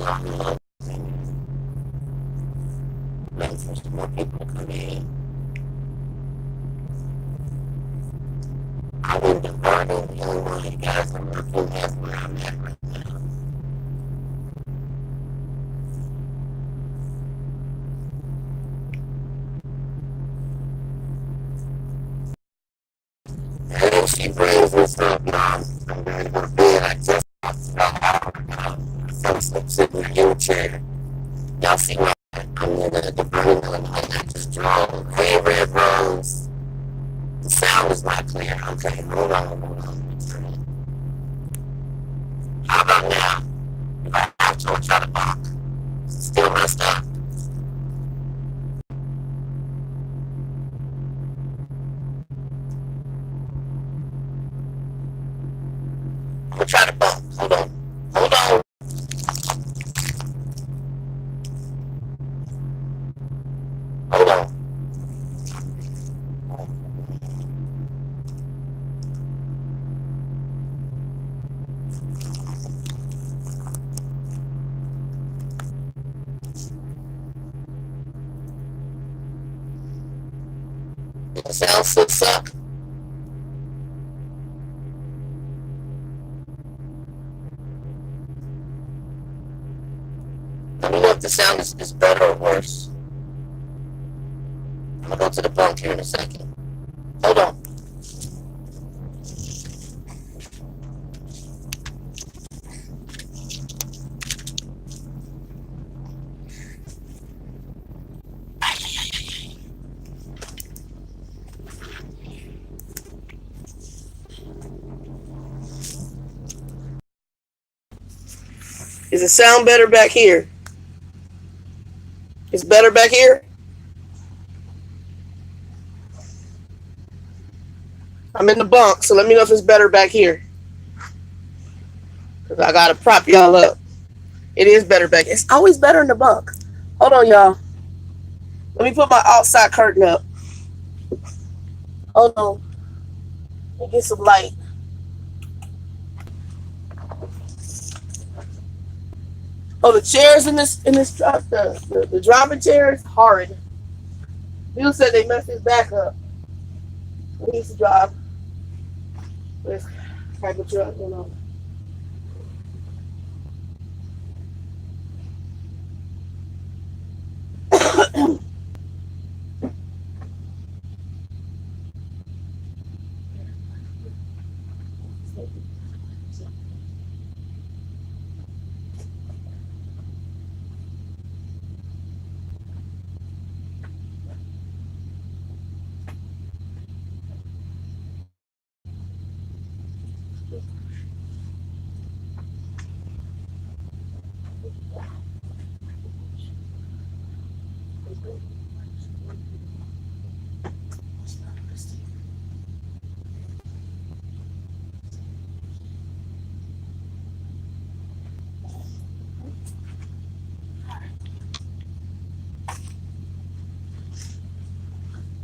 on. Waiting for some more people to come in. I'm in Divernon, Illinois, guys. I'm looking at where I'm at right now. And she brings this up, y'all. I'm ready to go to bed. I just lost about an hour ago. I fell asleep sitting in the chair. Y'all see my I'm in the Divernon, Illinois. I just drove red roads. The sound is not clear. Okay, hold on. How about now? If I have to try to block, still messed up. I'm gonna try to bump. Hold on. Hold on. Hold on. The sound still suck. Let me know if the sound is better or worse. I'm gonna go to the bunk here in a second. Hold on. Is the sound better back here? It's better back here? I'm in the bunk, so let me know if it's better back here. Because I gotta prop y'all up. It is better back. It's always better in the bunk. Hold on, y'all. Let me put my outside curtain up. Hold on. Let me get some light. Oh, the chairs in this drop, the dropping chair is horrid. Bill said they messed his back up. He needs to drive this type of truck, you know.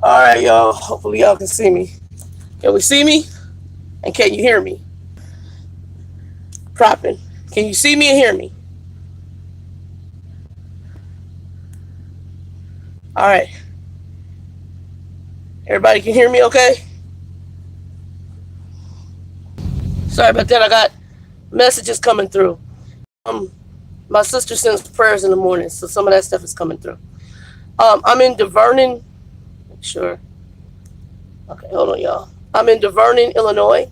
All right, y'all. Hopefully, y'all can see me. Can we see me? And can you hear me? Propping. Can you see me and hear me? All right. Everybody can hear me okay? Sorry about that. I got messages coming through. My sister sends prayers in the morning, so some of that stuff is coming through. I'm in Divernon. Sure. Okay, hold on, y'all. I'm in Divernon, Illinois.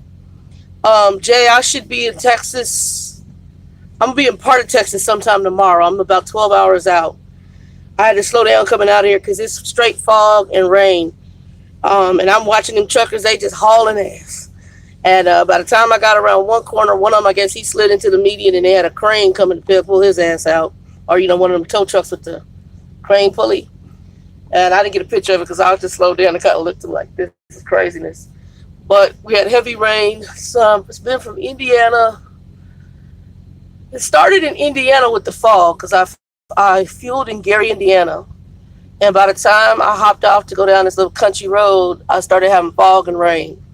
Jay, I should be in Texas. I'm gonna be in part of Texas sometime tomorrow. I'm about 12 hours out. I had to slow down coming out here because it's straight fog and rain. And I'm watching them truckers, they just hauling ass. And by the time I got around one corner, one of them, I guess he slid into the median and they had a crane coming to pull his ass out. Or, one of them tow trucks with the crane pulley. And I didn't get a picture of it because I was just slowed down and kind of looked at like, this is craziness. But we had heavy rain. It's been from Indiana. It started in Indiana with the fog because I fueled in Gary, Indiana. And by the time I hopped off to go down this little country road, I started having fog and rain.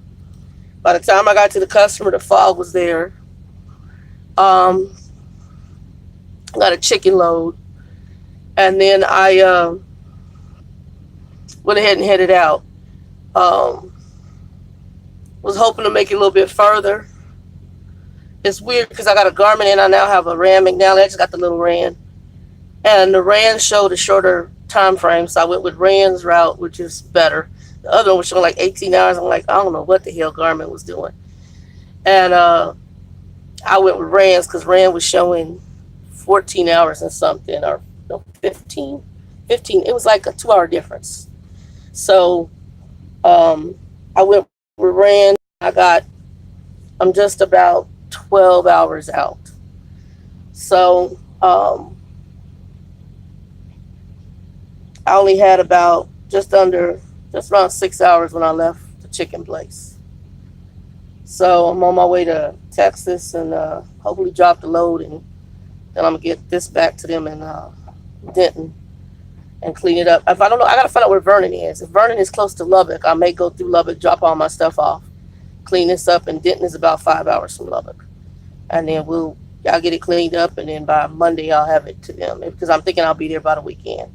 By the time I got to the customer, the fog was there. And got a chicken load, and then I went ahead and headed out. Um, was hoping to make it a little bit further. It's weird because I got a Garmin and I now have a Rand McNally. I just got the little Rand, and the Rand showed a shorter time frame, so I went with Rand's route, which is better. The other one was showing like 18 hours. I'm like, I don't know what the hell Garmin was doing, and I went with Rand's because Rand was showing 14 hours and something, or no, 15. 15. It was like a 2 hour difference. So I went with Rand. I'm just about 12 hours out. So I only had about just around 6 hours when I left the chicken place. So I'm on my way to Texas and hopefully drop the load, and then I'm gonna get this back to them in Denton and clean it up. If I don't know, I gotta find out where Vernon is. If Vernon is close to Lubbock, I may go through Lubbock, drop all my stuff off, clean this up, and Denton is about 5 hours from Lubbock. And then I'll get it cleaned up, and then by Monday I'll have it to them because I'm thinking I'll be there by the weekend.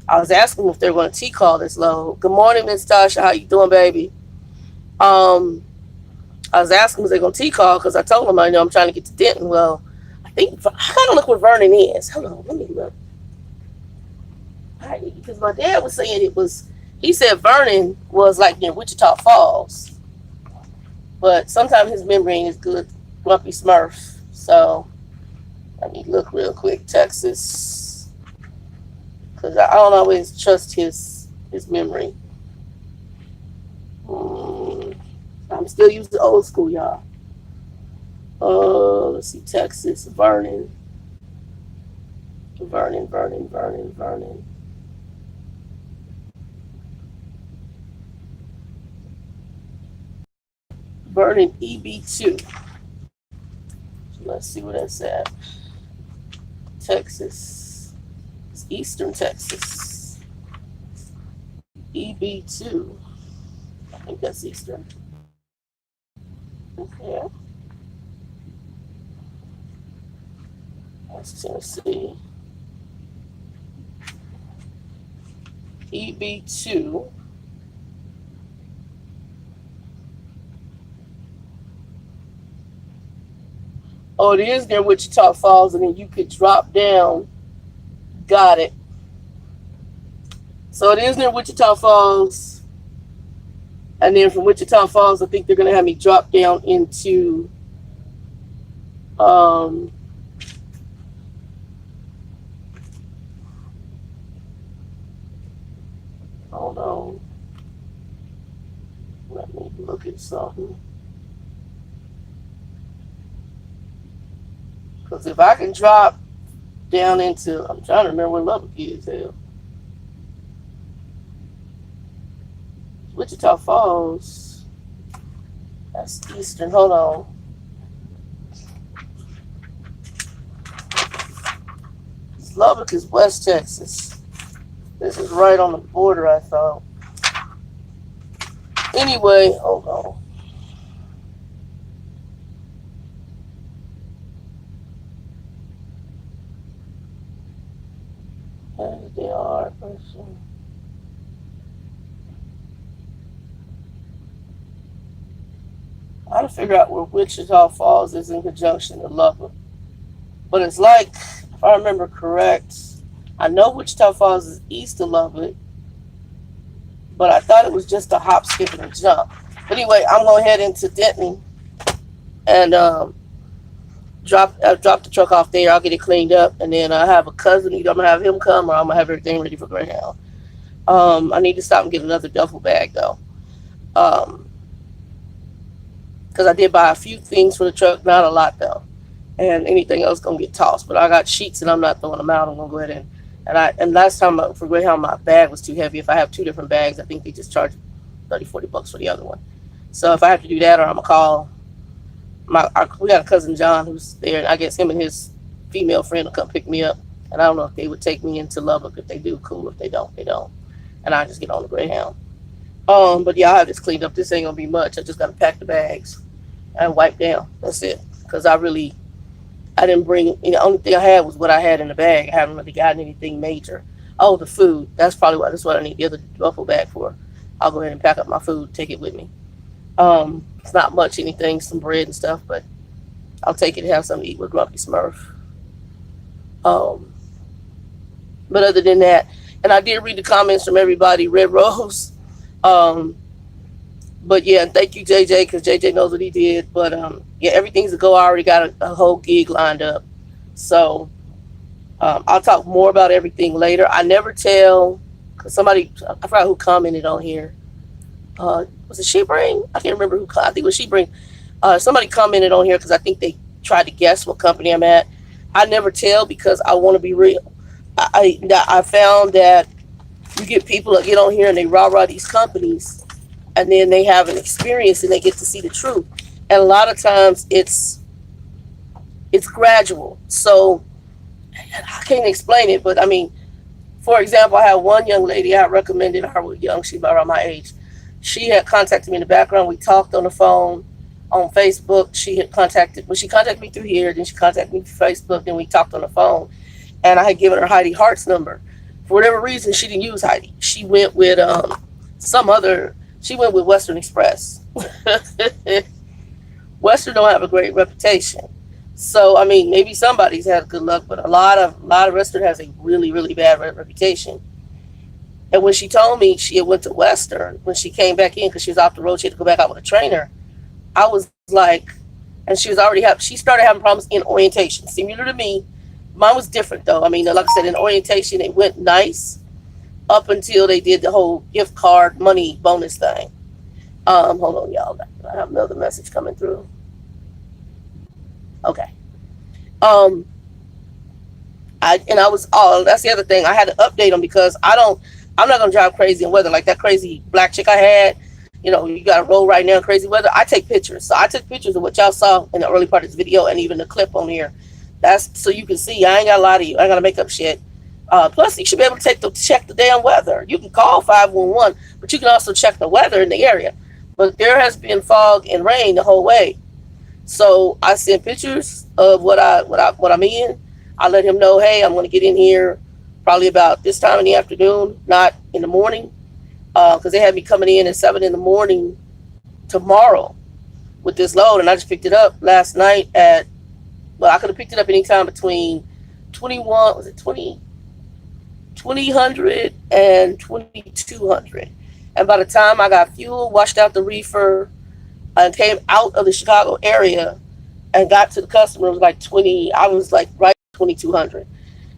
I was asking them if they're going to T-call this load. Good morning, Miss Tasha. How you doing, baby? I was asking if they're going to T-call because I told them I'm trying to get to Denton. Well, I gotta look where Vernon is. Hold on, let me look. Because my dad was saying he said Vernon was like near Wichita Falls. But sometimes his memory ain't as good, Grumpy Smurf. So let me look real quick. Texas. Because I don't always trust his memory. I'm still using old school, y'all. Let's see, Texas, Vernon. Vernon. Vernon EB2. So let's see what that's at. Texas. It's Eastern Texas. EB2. I think that's Eastern. Okay. That's Tennessee. EB2. Oh, it is near Wichita Falls, and then you could drop down. Got it. So it is near Wichita Falls. And then from Wichita Falls, I think they're going to have me drop down into hold on. Let me look at something. Because if I can drop down into, I'm trying to remember where Lubbock is. Hell. Wichita Falls. That's Eastern. Hold on. Lubbock is West Texas. This is right on the border, I thought. Anyway, hold on. They are. I gotta figure out where Wichita Falls is in conjunction to Lubbock. But it's like, if I remember correct, I know Wichita Falls is east of Lubbock, but I thought it was just a hop, skip, and a jump. But anyway, I'm going to head into Denton and drop the truck off there. I'll get it cleaned up, and then I have a cousin. Either I'm going to have him come or I'm going to have everything ready for Greyhound. I need to stop and get another duffel bag, though. Because I did buy a few things for the truck, not a lot, though. And anything else going to get tossed. But I got sheets, and I'm not throwing them out. I'm going to go ahead and last time for Greyhound, my bag was too heavy. If I have two different bags, I think they just charge $30-$40 for the other one. So if I have to do that, or I'm going to call we got a cousin John who's there, and I guess him and his female friend will come pick me up. And I don't know if they would take me into Lubbock. If they do, cool. If they don't, they don't. And I just get on the Greyhound. But yeah, I have this cleaned up. This ain't gonna be much. I just gotta pack the bags and wipe down. That's it. Because I I didn't bring, the only thing I had was what I had in the bag. I haven't really gotten anything major. Oh, the food. That's what I need the other duffel bag for. I'll go ahead and pack up my food, take it with me. It's not much anything, some bread and stuff, but I'll take it and have something to eat with Grumpy Smurf. Um, but other than that, and I did read the comments from everybody, Red Rose. Um, but yeah, thank you, JJ, because JJ knows what he did. But yeah, everything's a go. I already got a whole gig lined up. So I'll talk more about everything later. I never tell, because somebody, I forgot who commented on here. Was it She Bring? I can't remember who, I think it was She Bring. Somebody commented on here because I think they tried to guess what company I'm at. I never tell because I want to be real. I found that you get people that get on here and they rah-rah these companies, and then they have an experience and they get to see the truth. And a lot of times it's gradual. So I can't explain it, but I mean, for example, I had one young lady, I recommended her, was young, she's about around my age. She had contacted me in the background. We talked on the phone, on Facebook. She contacted me through here, then she contacted me through Facebook, then we talked on the phone. And I had given her Heidi Hart's number. For whatever reason, she didn't use Heidi. She went with she went with Western Express. Western don't have a great reputation. So I mean, maybe somebody's had good luck, but a lot of Western has a really, really bad reputation. And when she told me she had went to Western, when she came back in because she was off the road, she had to go back out with a trainer. I was like, and she started having problems in orientation, similar to me. Mine was different though. I mean, like I said, in orientation it went nice up until they did the whole gift card money bonus thing. Hold on, y'all. I have another message coming through. Okay. Um, I was that's the other thing. I had to update them because I'm not gonna drive crazy in weather like that crazy black chick I had. You gotta roll right now in crazy weather. I take pictures. So I took pictures of what y'all saw in the early part of this video and even the clip on here. That's so you can see I ain't gotta lie to you. I ain't gotta make up shit. Plus, you should be able to check the damn weather. You can call 511, but you can also check the weather in the area. But there has been fog and rain the whole way. So I sent pictures of what I'm in. I let him know, hey, I'm going to get in here probably about this time in the afternoon, not in the morning, because they had me coming in at 7 in the morning tomorrow with this load, and I just picked it up last night I could have picked it up anytime between 2000 and 2200. And by the time I got fuel, washed out the reefer, and came out of the Chicago area and got to the customer, it was like I was like right 2200.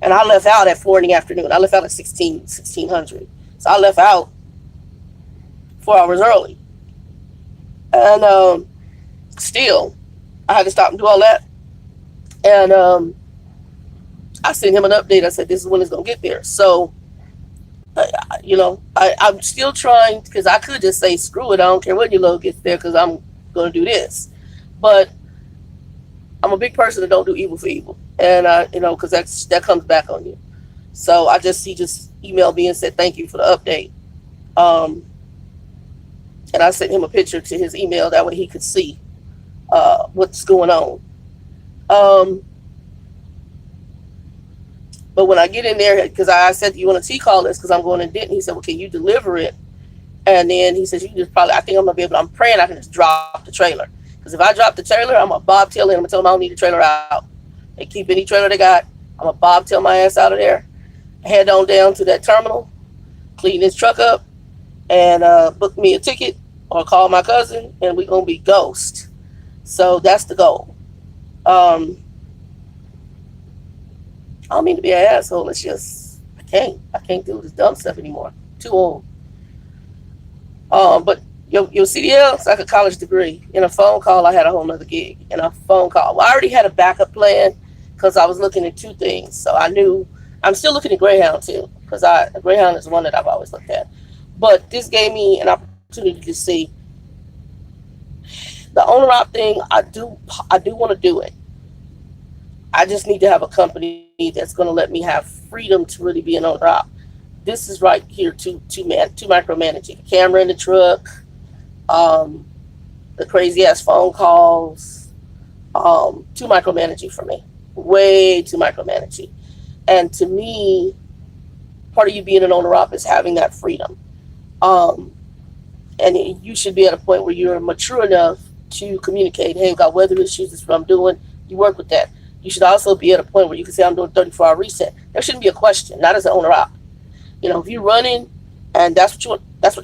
And I left out at 4 in the afternoon. I left out at 1600. So I left out 4 hours early. And still, I had to stop and do all that. And I sent him an update. I said, this is when it's going to get there. So, I'm still trying, because I could just say, screw it, I don't care when your load gets there because I'm going to do this. But I'm a big person that don't do evil for evil. And, because that comes back on you. So he just emailed me and said, thank you for the update. And I sent him a picture to his email. That way he could see what's going on. But when I get in there, because I said, you want a T-call list because I'm going to Denton. He said, well, can you deliver it? And then he says, you can just I think I'm going to be able, I'm praying I can just drop the trailer. Because if I drop the trailer, I'm going to bobtail in. I'm going to tell them I don't need the trailer out. They keep any trailer they got. I'm going to bobtail my ass out of there. Head on down to that terminal, clean this truck up, and book me a ticket or call my cousin, and we're going to be ghost. So that's the goal. I don't mean to be an asshole. It's just, I can't do this dumb stuff anymore. Too old. But your CDL, it's like a college degree. In a phone call, I had a whole nother gig. In a phone call, well, I already had a backup plan because I was looking at 2 things. So I knew, I'm still looking at Greyhound too, because Greyhound is one that I've always looked at. But this gave me an opportunity to see the owner op thing. I do want to do it. I just need to have a company that's going to let me have freedom to really be an owner op. This is right here, too micromanaging. Camera in the truck, the crazy ass phone calls, too micromanaging for me. way too micromanaging. And to me, part of you being an owner op is having that freedom. Um, and you should be at a point where you're mature enough to communicate, hey, I've got weather issues, this is what I'm doing. You work with that. You should also be at a point where you can say, I'm doing 34-hour reset. There shouldn't be a question, not as an owner op. If you're running and that's what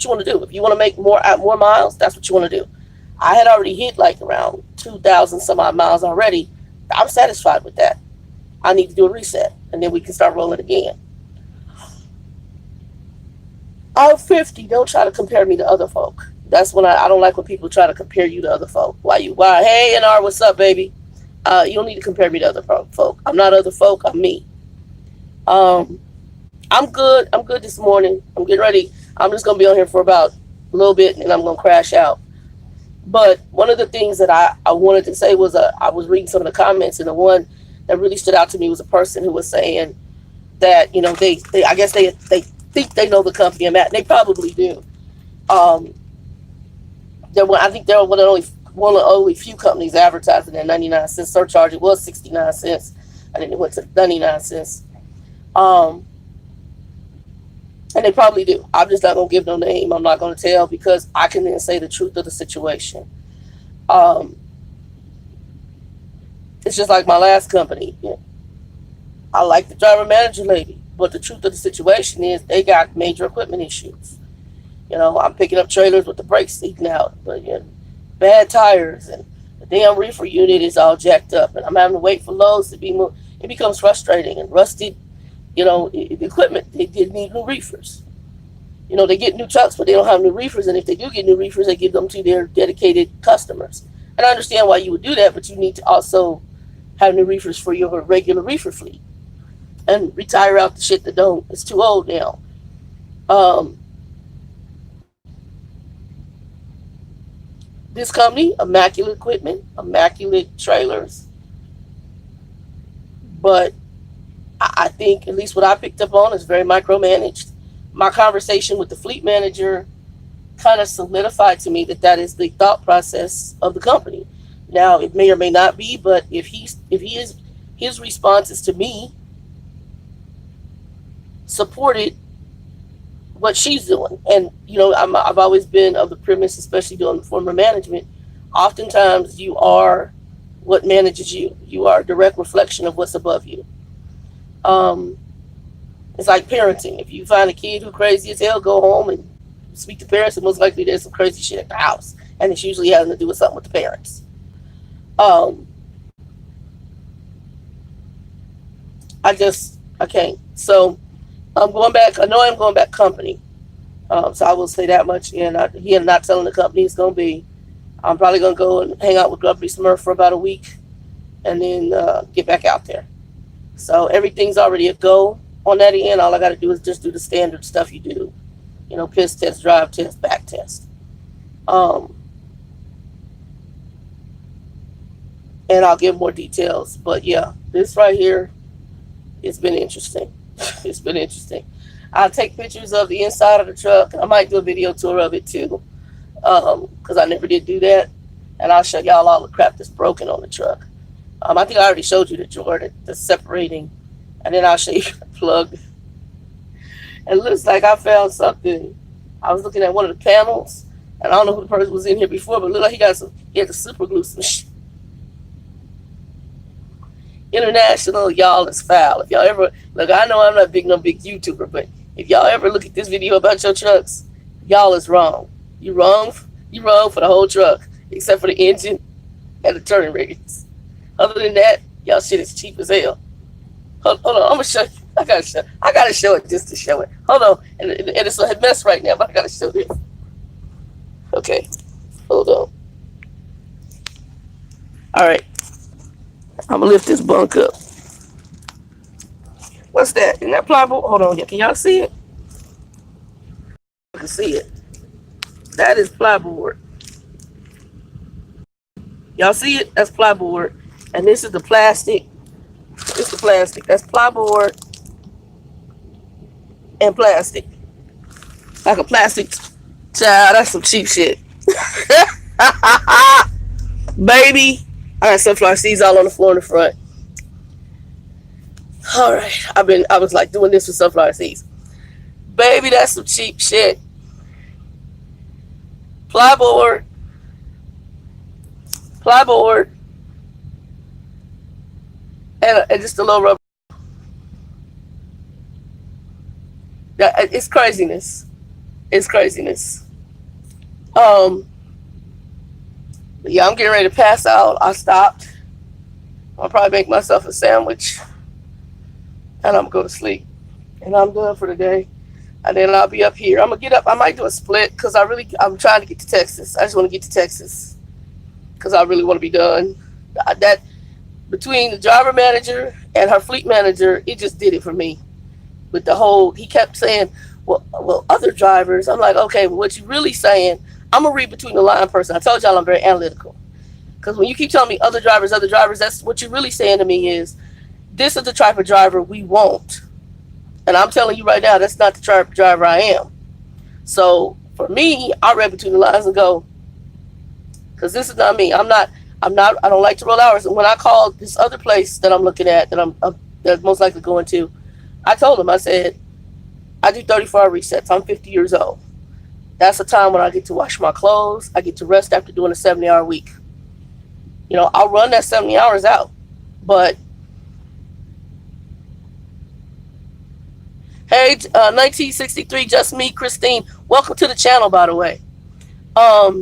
you want to do. If you want to make more miles, that's what you want to do. I had already hit like around 2,000 some odd miles already. I'm satisfied with that. I need to do a reset, and then we can start rolling again. I'm 50. Don't try to compare me to other folk. That's when I don't like when people try to compare you to other folk. Why? Hey, NR, what's up, baby? You don't need to compare me to other folk. I'm not other folk. I'm me. I'm good. I'm good this morning. I'm getting ready. I'm just gonna be on here for about a little bit, and I'm gonna crash out. But one of the things that I wanted to say was I was reading some of the comments, and the one that really stood out to me was a person who was saying that they I guess they think they know the company I'm at. They probably do. I think they're one of the only few companies advertising at 99 cents surcharge. It was 69 cents, and then it went to 99 cents. And they probably do. I'm just not gonna give no name. I'm not gonna tell because I can then say the truth of the situation. It's just like my last company. I like the driver manager lady, but the truth of the situation is they got major equipment issues. I'm picking up trailers with the brakes leaking out, but bad tires, and the damn reefer unit is all jacked up, and I'm having to wait for loads to be moved. It becomes frustrating and rusted. The equipment, they did need new reefers. They get new trucks, but they don't have new reefers, and if they do get new reefers, they give them to their dedicated customers. And I understand why you would do that, but you need to also have new reefers for your regular reefer fleet and retire out the shit that don't. It's too old now. This company, immaculate equipment, immaculate trailers, but I think at least what I picked up on is very micromanaged. My conversation with the fleet manager kind of solidified to me that is the thought process of the company. Now it may or may not be, but if his responses to me supported what she's doing, and I've always been of the premise, especially doing former management, oftentimes you are what manages you. You are a direct reflection of what's above you. It's like parenting. If you find a kid who's crazy as hell, go home and speak to parents, and most likely there's some crazy shit at the house, and it's usually having to do with something with the parents. I can't. So I'm going back. I know I'm going back company. So I will say that much. And he is not telling the company it's going to be. I'm probably going to go and hang out with Grumpy Smurf for about a week, and then get back out there. So everything's already a go on that end. All I got to do is just do the standard stuff you do. Piss test, drive test, back test. And I'll give more details. But yeah, this right here, it's been interesting. It's been interesting. I'll take pictures of the inside of the truck. I might do a video tour of it too, because I never did do that. And I'll show y'all all the crap that's broken on the truck. I think I already showed you the drawer, the separating, and then I'll show you the plug. It looks like I found something. I was looking at one of the panels, and I don't know who the person was in here before, but it looked like he had to super glue some shit. International, y'all is foul. If y'all ever look, I know I'm not no big YouTuber, but if y'all ever look at this video about your trucks, y'all is wrong. You wrong for the whole truck, except for the engine and the turning radius. Other than that, y'all shit is cheap as hell. Hold on, I'm gonna show you. I gotta show it just to show it. Hold on, and it's a mess right now, but I gotta show this. Okay, hold on. All right, I'm gonna lift this bunk up. What's that? Isn't that plywood? Hold on, can y'all see it? You can see it. That is plywood. Y'all see it? That's plywood. And this is the plastic. It's the plastic. That's plywood and plastic. Like a plastic child. That's some cheap shit. Baby. I got sunflower seeds all on the floor in the front. All right, I was like doing this with sunflower seeds. Baby, that's some cheap shit. Plyboard, plyboard, and just a little rubber. Yeah, it's craziness. It's craziness. Um, but yeah, I'm getting ready to pass out. I stopped. I'll probably make myself a sandwich, and I'm gonna go to sleep. And I'm done for the day. And then I'll be up here. I'm gonna get up. I might do a split because I'm trying to get to Texas. I just want to get to Texas because I really want to be done. That between the driver manager and her fleet manager, it just did it for me. With the whole, he kept saying, well, other drivers. I'm like, okay, well, what you really saying? I'm gonna read between the line person. I told y'all I'm very analytical. Because when you keep telling me other drivers, that's what you're really saying to me is this is the type of driver we want. And I'm telling you right now, that's not the type of driver I am. So for me, I read between the lines and go, because this is not me. I don't like to roll hours. And when I called this other place that I'm looking at, that most likely going to, I told them, I said, I do 34-hour resets. I'm 50 years old. That's the time when I get to wash my clothes. I get to rest after doing a 70-hour week. I'll run that 70 hours out. But, hey, 1963, just me, Christine. Welcome to the channel, by the way. I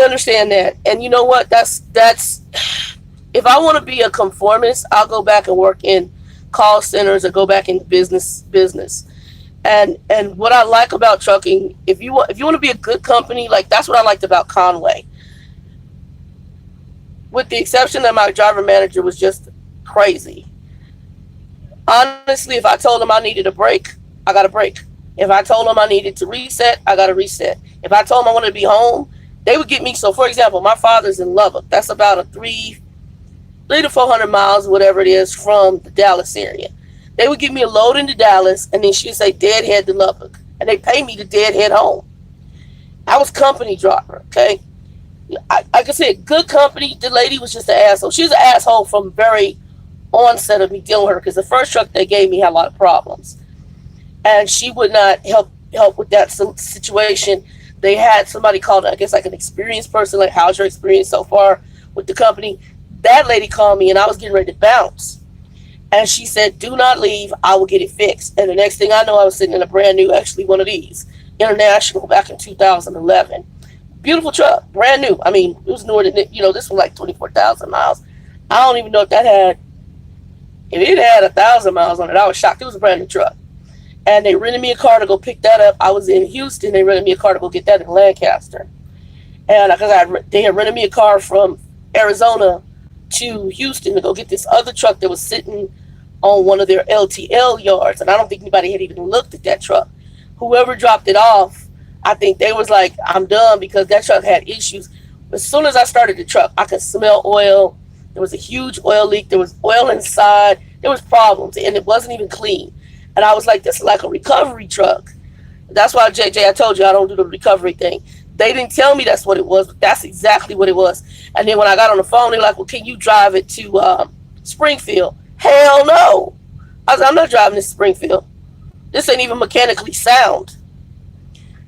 understand that. And you know what? That's if I want to be a conformist, I'll go back and work in call centers or go back into business. And what I like about trucking, if you want to be a good company, like that's what I liked about Conway. With the exception that my driver manager was just crazy. Honestly, if I told him I needed a break, I got a break. If I told them I needed to reset, I got to reset. If I told them I wanted to be home, they would get me. So, for example, my father's in Lubbock. That's about a 300 to 400 miles, whatever it is, from the Dallas area. They would give me a load into Dallas, and then she'd say deadhead to Lubbock. And they pay me to deadhead home. I was company driver, okay? Like I said, good company. The lady was just an asshole. She was an asshole from very onset of me dealing with her because the first truck they gave me had a lot of problems. And she would not help with that situation. They had somebody called, I guess, like an experienced person, like, how's your experience so far with the company? That lady called me, and I was getting ready to bounce. And she said, do not leave. I will get it fixed. And the next thing I know, I was sitting in a brand new, actually one of these, International, back in 2011. Beautiful truck, brand new. I mean, it was newer than, this was like 24,000 miles. I don't even know if it had 1,000 miles on it. I was shocked. It was a brand new truck. And they rented me a car to go pick that up. I was in Houston. They rented me a car to go get that in Lancaster. And because they had rented me a car from Arizona to Houston to go get this other truck that was sitting on one of their LTL yards. And I don't think anybody had even looked at that truck. Whoever dropped it off, I think they was like, I'm done, because that truck had issues. As soon as I started the truck, I could smell oil. There was a huge oil leak. There was oil inside. There was problems, and it wasn't even clean. And I was like, this is like a recovery truck. That's why, JJ, I told you I don't do the recovery thing. They didn't tell me that's what it was, but that's exactly what it was. And then when I got on the phone, they're like, well, can you drive it to Springfield? Hell no. I was like, I'm not driving this to Springfield. This ain't even mechanically sound.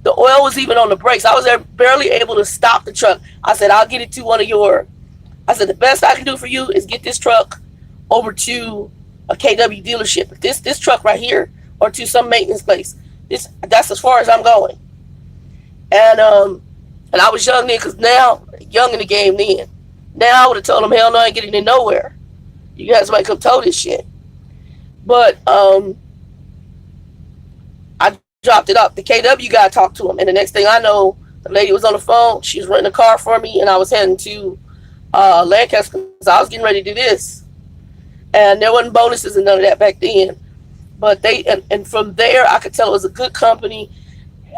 The oil was even on the brakes. I was barely able to stop the truck. I said, I'll get it to I said, the best I can do for you is get this truck over to a KW dealership. This truck right here, or to some maintenance place. That's as far as I'm going. And I was young then, because now, young in the game then. Now I would have told them, hell no, I ain't getting in nowhere. You guys might come tow this shit. But I dropped it up. The KW guy talked to him, and the next thing I know, the lady was on the phone. She was renting a car for me, and I was heading to Lancaster because I was getting ready to do this. And there wasn't bonuses and none of that back then. But and from there, I could tell it was a good company.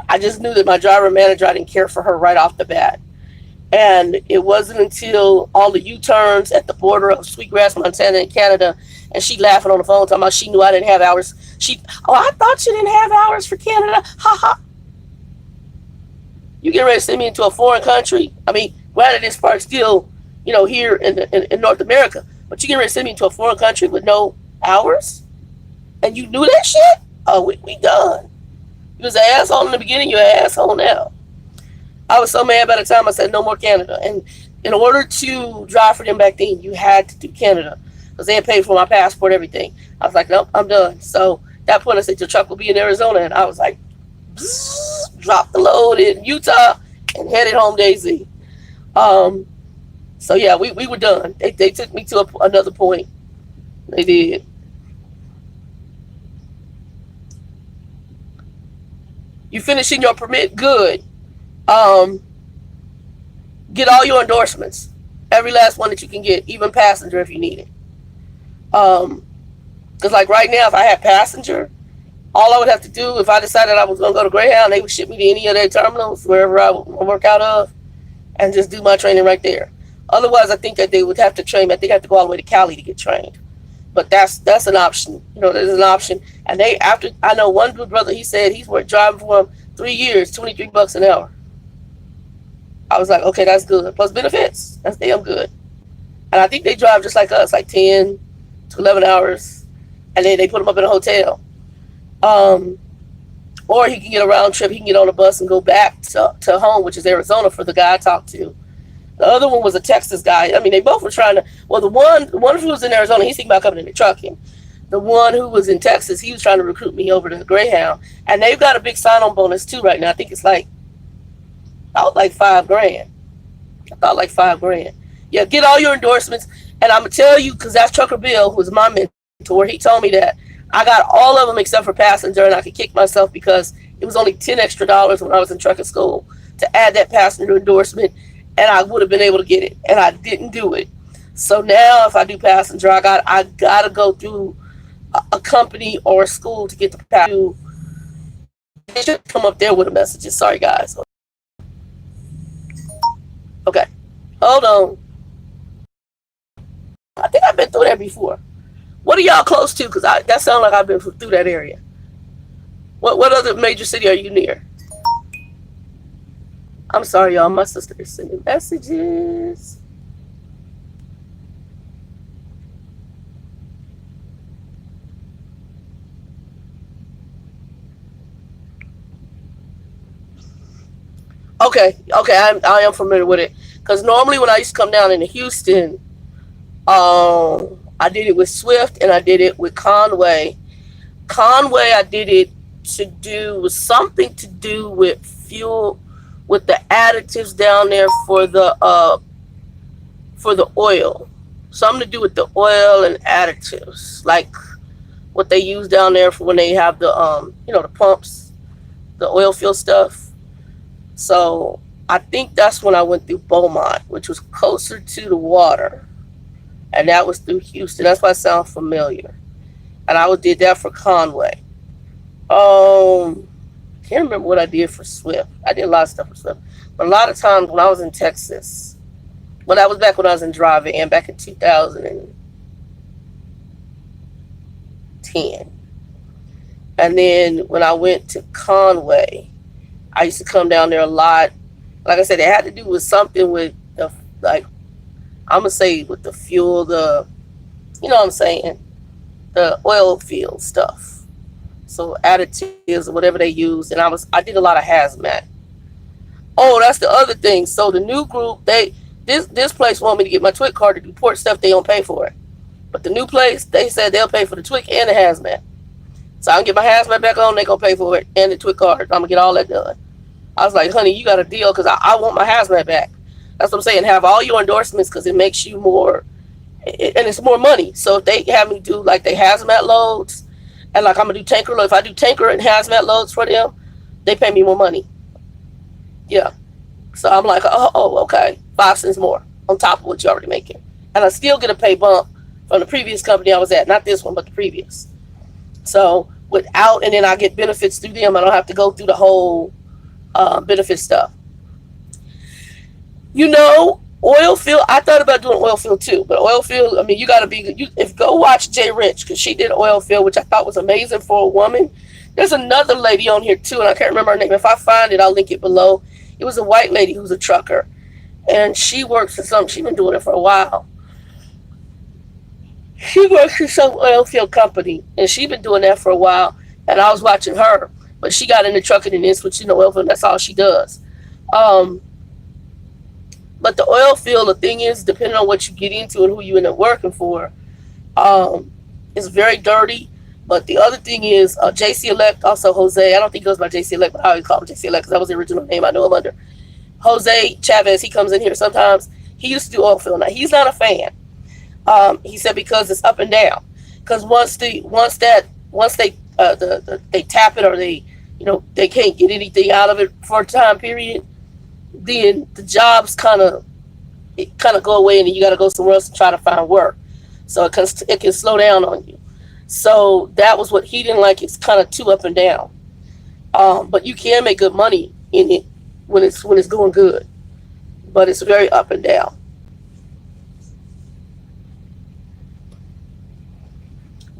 I just knew that my driver manager, I didn't care for her right off the bat. And it wasn't until all the U-turns at the border of Sweetgrass, Montana, and Canada, and she laughing on the phone talking about she knew I didn't have hours. I thought you didn't have hours for Canada. Ha ha. You get ready to send me into a foreign country? I mean, granted, this part's still, here in North America, But you getting ready to send me to a foreign country with no hours? And you knew that shit? Oh, we done. You was an asshole in the beginning, you're an asshole now. I was so mad by the time I said no more Canada. And in order to drive for them back then, you had to do Canada. Because they had paid for my passport, everything. I was like, nope, I'm done. So at that point, I said, your truck will be in Arizona. And I was like, dropped the load in Utah and headed home to AZ. So yeah, we were done. They took me to another point. They did. You finishing your permit? Good. Get all your endorsements. Every last one that you can get, even passenger if you need it. Because like right now, if I had passenger, all I would have to do if I decided I was going to go to Greyhound, they would ship me to any of their terminals, wherever I would work out of, and just do my training right there. Otherwise, I think that they would have to train me. I think I have to go all the way to Cali to get trained. But that's an option. You know, there's an option. And I know one good brother, he said he's worked driving for him 3 years, $23 an hour. I was like, okay, that's good. Plus benefits. That's damn good. And I think they drive just like us, like 10 to 11 hours. And then they put him up in a hotel. Or he can get a round trip. He can get on a bus and go back to home, which is Arizona, for the guy I talked to. The other one was a Texas guy. I mean, they both were trying to. Well, the one who was in Arizona, he's thinking about coming in the trucking. The one who was in Texas, he was trying to recruit me over to Greyhound, and they've got a big sign-on bonus too right now. I think it's like about like $5,000. About like $5,000. Yeah, get all your endorsements, and I'm gonna tell you because that's Trucker Bill, who was my mentor. He told me that I got all of them except for passenger, and I could kick myself because it was only $10 extra when I was in trucking school to add that passenger endorsement. And I would have been able to get it, and I didn't do it. So now, if I do passenger, I gotta go through a company or a school to get the passenger. They should come up there with the messages. Sorry, guys. Okay, hold on. I think I've been through that before. What are y'all close to? Because that sounds like I've been through that area. What other major city are you near? I'm sorry, y'all. My sister is sending messages. Okay, I am familiar with it. Because normally when I used to come down into Houston, I did it with Swift and I did it with Conway. Conway, I did it was something to do with fuel, with the additives down there for the oil. Something to do with the oil and additives, like what they use down there for when they have the the pumps, the oil field stuff. So I think that's when I went through Beaumont, which was closer to the water, and that was through Houston. That's why it sounds familiar. And I did that for Conway. Can't remember what I did for Swift. I did a lot of stuff for Swift. But a lot of times when I was in Texas, when I was in driving and back in 2010. And then when I went to Conway, I used to come down there a lot. Like I said, it had to do with something with the, like, I'm going to say with the fuel, the oil field stuff. So additives or whatever they use, and I did a lot of hazmat. Oh, that's the other thing. So the new group, this place want me to get my TWIC card to do port stuff. They don't pay for it, but the new place, they said they'll pay for the TWIC and the hazmat. So I can get my hazmat back on. They gonna pay for it and the TWIC card. I'm gonna get all that done. I was like, honey, you got a deal because I want my hazmat back. That's what I'm saying. Have all your endorsements because it makes you more, and it's more money. So if they have me do like they hazmat loads. And like I'm gonna do tanker load. If I do tanker and hazmat loads for them, they pay me more money. Yeah. So I'm like, oh, okay, 5 cents more on top of what you're already making, and I still get a pay bump from the previous company I was at, not this one, but the previous. So and then I get benefits through them. I don't have to go through the whole benefit stuff. Oil field, I thought about doing oil field too, but oil field, I mean, you got to be, go watch Jay Rich, because she did oil field, which I thought was amazing for a woman. There's another lady on here too, and I can't remember her name. If I find it, I'll link it below. It was a white lady who's a trucker, and she works for she's been doing it for a while. She works for some oil field company, and she been doing that for a while. And I was watching her, but she got into trucking and then switched into oil field. And that's all she does. Um, but the oil field, the thing is, depending on what you get into and who you end up working for, um, it's very dirty. But the other thing is, JC Elect, also Jose. I don't think he goes by JC Elect, but I always call him JC Elect because that was the original name I know him under. Jose Chavez, he comes in here sometimes. He used to do oil field. Now he's not a fan. He said because it's up and down. Because once they they tap it, or they can't get anything out of it for a time period, then the jobs kind of go away, and then you got to go somewhere else to try to find work. So it can slow down on you. So that was what he didn't like. It's kind of too up and down. But you can make good money in it when it's going good. But it's very up and down.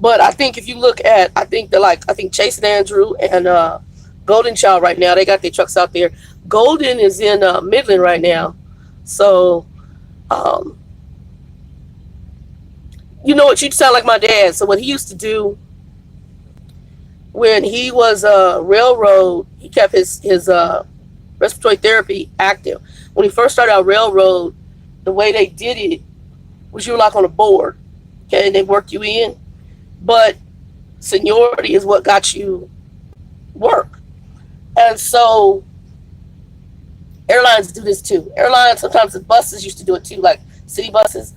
But I think if you look at, I think Chase and Andrew and Golden Child right now, they got their trucks out there. Golden is in Midland right now. So, um, you know what? You sound like my dad. So what he used to do when he was railroad, he kept his respiratory therapy active. When he first started out railroad, the way they did it was you were like on a board, okay, and they worked you in. But seniority is what got you work. And so airlines do this too. Airlines, sometimes the buses used to do it too, like city buses,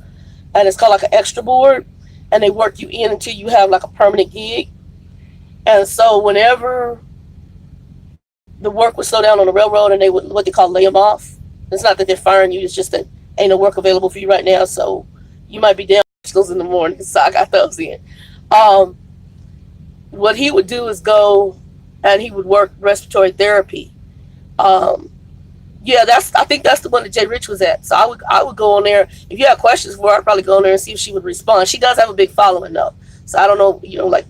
and it's called like an extra board, and they work you in until you have like a permanent gig. And so whenever the work would slow down on the railroad and they would what they call lay them off, it's not that they're firing you, it's just that ain't no work available for you right now, so you might be down in the morning. So I got those in. Um, what he would do is go and he would work respiratory therapy. Um, yeah, I think that's the one that Jay Rich was at. So I would go on there. If you have questions for her, I'd probably go on there and see if she would respond. She does have a big following though, so I don't know, like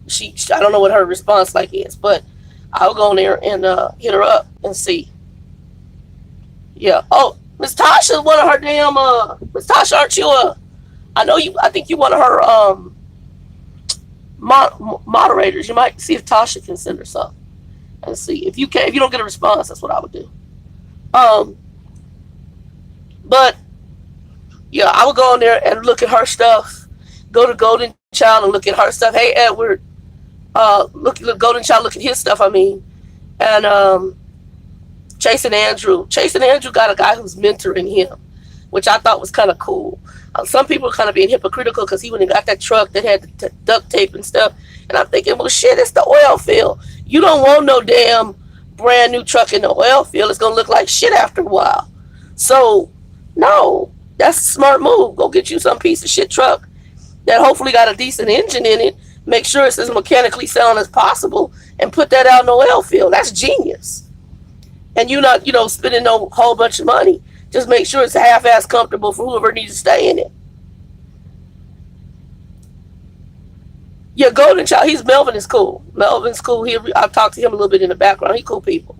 I don't know what her response like is, but I'll go on there and hit her up and see. Yeah. Oh, Miss Tasha, one of her damn Miss Tasha, aren't you I know you. I think you one of her moderators. You might see if Tasha can send her something and see if you can. If you don't get a response, that's what I would do. Um, but yeah, I would go on there and look at her stuff. Go to Golden Child and look at her stuff. Hey Edward, look Golden Child, look at his stuff. I mean, and Chase and Andrew. Chase and Andrew got a guy who's mentoring him, which I thought was kind of cool. Some people are kind of being hypocritical because he went and got that truck that had the duct tape and stuff. And I'm thinking, well, shit, it's the oil field. You don't want no damn brand new truck in the oil field. It's going to look like shit after a while. So, no, that's a smart move. Go get you some piece of shit truck that hopefully got a decent engine in it. Make sure it's as mechanically sound as possible and put that out in the oil field. That's genius. And you're not, spending no whole bunch of money. Just make sure it's half-ass comfortable for whoever needs to stay in it. Yeah, Golden Child. Melvin is cool. Melvin's cool. I've talked to him a little bit in the background. He cool people.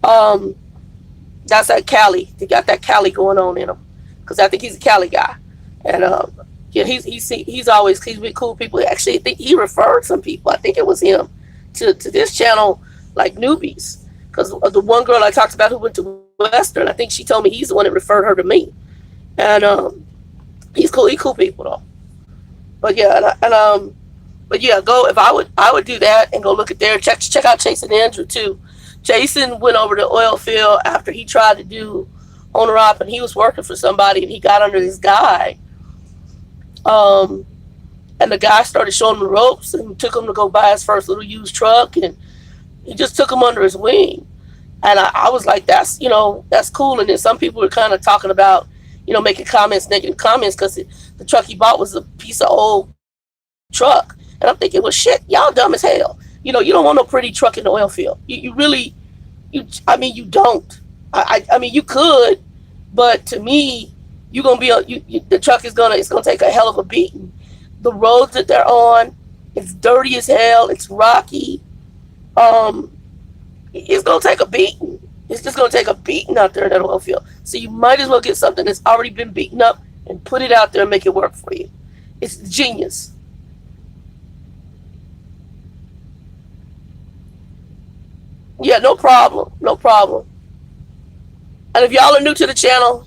That's that Cali. They got that Cali going on in him because I think he's a Cali guy. And yeah, he's with cool people. Actually, I think he referred some people. I think it was him to this channel, like newbies. Because the one girl I talked about who went to Western, I think she told me he's the one that referred her to me. And he's cool. He cool people though. But yeah, but yeah, I would do that and go look at there. Check out Chase and Andrew too. Jason went over to oil field after he tried to do owner op, and he was working for somebody, and he got under this guy. And the guy started showing him the ropes and took him to go buy his first little used truck, and he just took him under his wing. And I was like, that's cool. And then some people were kind of talking about, making negative comments, because the truck he bought was a piece of old truck. And I'm thinking, well, shit, y'all dumb as hell. You don't want no pretty truck in the oil field. You really, you don't. I mean, you could, but to me, you're gonna be the truck it's gonna take a hell of a beating. The roads that they're on, it's dirty as hell. It's rocky. It's gonna take a beating. It's just gonna take a beating out there in that oil field. So you might as well get something that's already been beaten up and put it out there and make it work for you. It's genius. Yeah, no problem. No problem. And if y'all are new to the channel,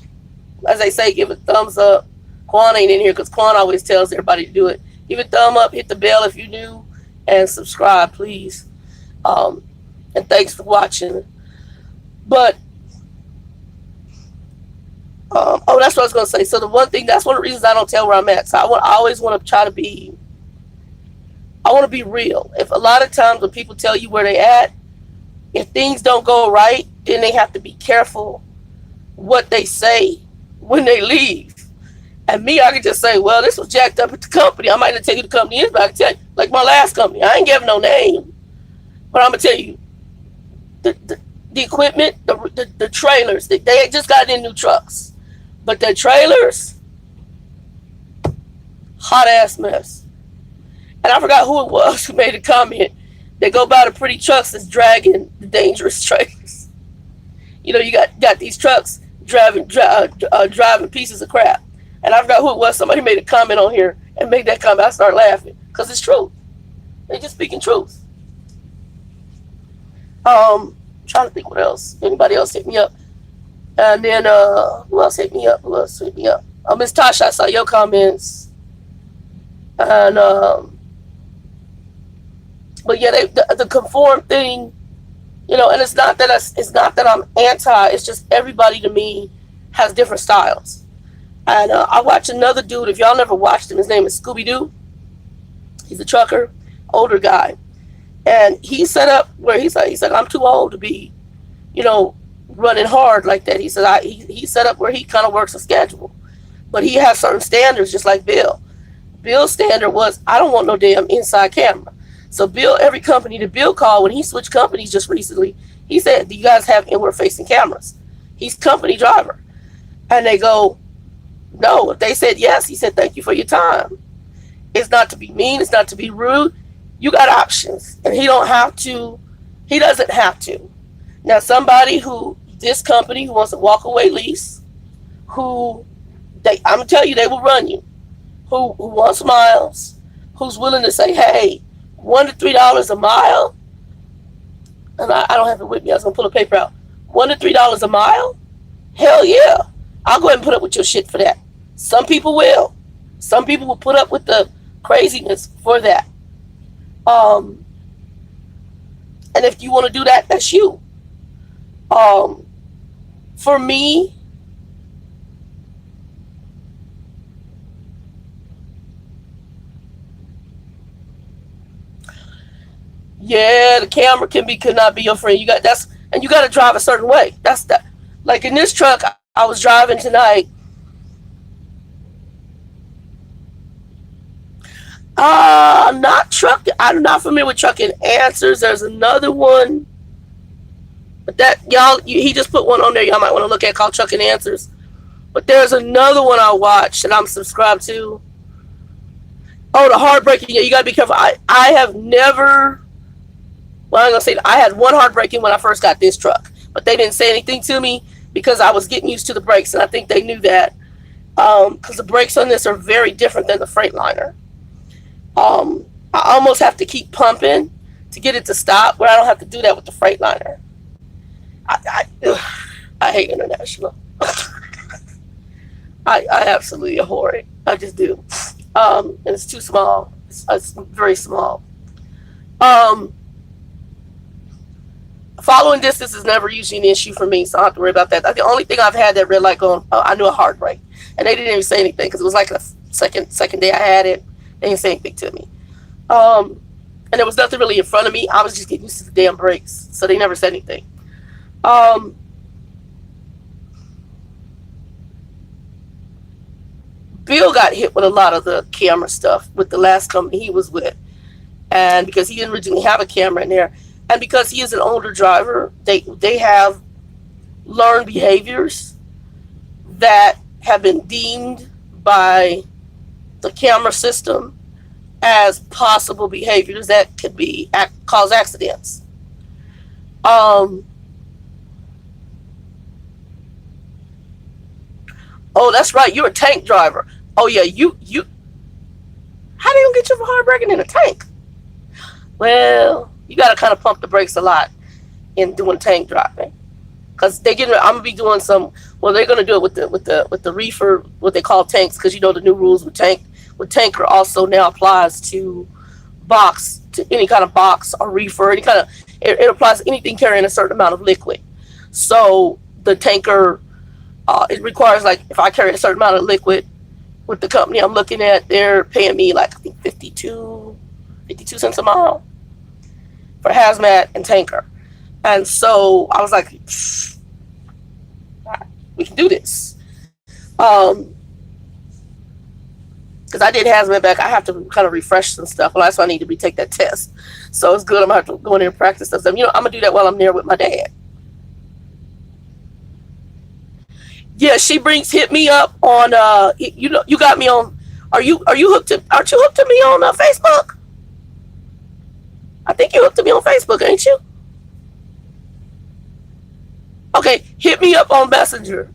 as they say, give it a thumbs up. Quan ain't in here because Quan always tells everybody to do it. Give it a thumb up, hit the bell if you're new, and subscribe, please. Um, and thanks for watching. But oh, that's what I was gonna say. So the one thing, that's one of the reasons I don't tell where I'm at. So I always want to try to be. I want to be real. If a lot of times when people tell you where they at, if things don't go right, then they have to be careful what they say when they leave. And me, I can just say, well, this was jacked up at the company. I might not tell you the company is, but I can tell you, like my last company, I ain't giving no name, but I'm gonna tell you, the equipment, the trailers, they just got in new trucks, but the trailers, hot ass mess. And I forgot who it was who made a comment. They go by the pretty trucks that's dragging the dangerous trailers. You know, you got these trucks driving pieces of crap. And I forgot who it was. Somebody made a comment on here and made that comment. I started laughing because it's true. They're just speaking truth. Trying to think what else. Anybody else hit me up? And then who else hit me up? Who else hit me up? Miss Tasha, I saw your comments. And but yeah, the conform thing, you know, and it's not that I'm anti. It's just everybody to me has different styles. And I watch another dude. If y'all never watched him, his name is Scooby Doo. He's a trucker, older guy, and he set up where he's like, I'm too old to be, you know, running hard like that. He said he set up where he kind of works a schedule, but he has certain standards, just like Bill. Bill's standard was, I don't want no damn inside camera. So Bill, every company that Bill called when he switched companies just recently, he said, do you guys have inward facing cameras? He's company driver, and they go, no. If they said yes, he said, thank you for your time. It's not to be mean. It's not to be rude. You got options. And he doesn't have to. Now, somebody who, this company who wants to walk away lease, I'm going to tell you, they will run you. Who wants miles, who's willing to say, hey, $1 to $3 a mile. And I don't have it with me. I was going to pull a paper out. $1 to $3 a mile? Hell yeah. I'll go ahead and put up with your shit for that. Some people will. Some people will put up with the craziness for that. And if you want to do that, that's you. For me, yeah, the camera could not be your friend. You got to drive a certain way. That's that. Like in this truck I was driving tonight. Not truck. I'm not familiar with Trucking Answers. There's another one, but that he just put one on there. Y'all might want to look at called Trucking Answers. But there's another one I watched that I'm subscribed to. Oh, the heartbreaking. Yeah, you gotta be careful. I have never. Well, I'm gonna say I had one heartbreaking when I first got this truck, but they didn't say anything to me because I was getting used to the brakes, and I think they knew that. Because the brakes on this are very different than the Freightliner. I almost have to keep pumping to get it to stop, where I don't have to do that with the Freightliner. I hate International. I absolutely abhor it. I just do. And it's too small. It's very small. Following distance is never usually an issue for me, so I don't have to worry about that. The only thing I've had that red light going, I knew a heartbreak, and they didn't even say anything because it was like the second day I had it. They didn't say anything to me. And there was nothing really in front of me. I was just getting used to the damn brakes, so they never said anything. Bill got hit with a lot of the camera stuff with the last company he was with, and because he didn't originally have a camera in there, and because he is an older driver, they have learned behaviors that have been deemed by the camera system as possible behaviors that could cause accidents. Oh, that's right. You're a tank driver. Oh yeah, you they gonna get you for hard braking in a tank? Well, you gotta kind of pump the brakes a lot in doing tank driving, because I'm gonna be doing some. Well, they're gonna do it with the reefer, what they call tanks, because you know the new rules with tanker also now applies to any kind of box or reefer, any kind of it applies to anything carrying a certain amount of liquid. So the tanker, it requires, like, if I carry a certain amount of liquid with the company I'm looking at, they're paying me like I think 52 cents a mile for hazmat and tanker. And so I was like, we can do this. Because I did hazmat back, I have to kind of refresh some stuff. Well, that's why I need to retake that test. So it's good. I'm going to have to go in there and practice stuff. I'm going to do that while I'm there with my dad. Yeah, hit me up on, you got me on, aren't you hooked to me on Facebook? I think you hooked to me on Facebook, ain't you? Okay, hit me up on Messenger.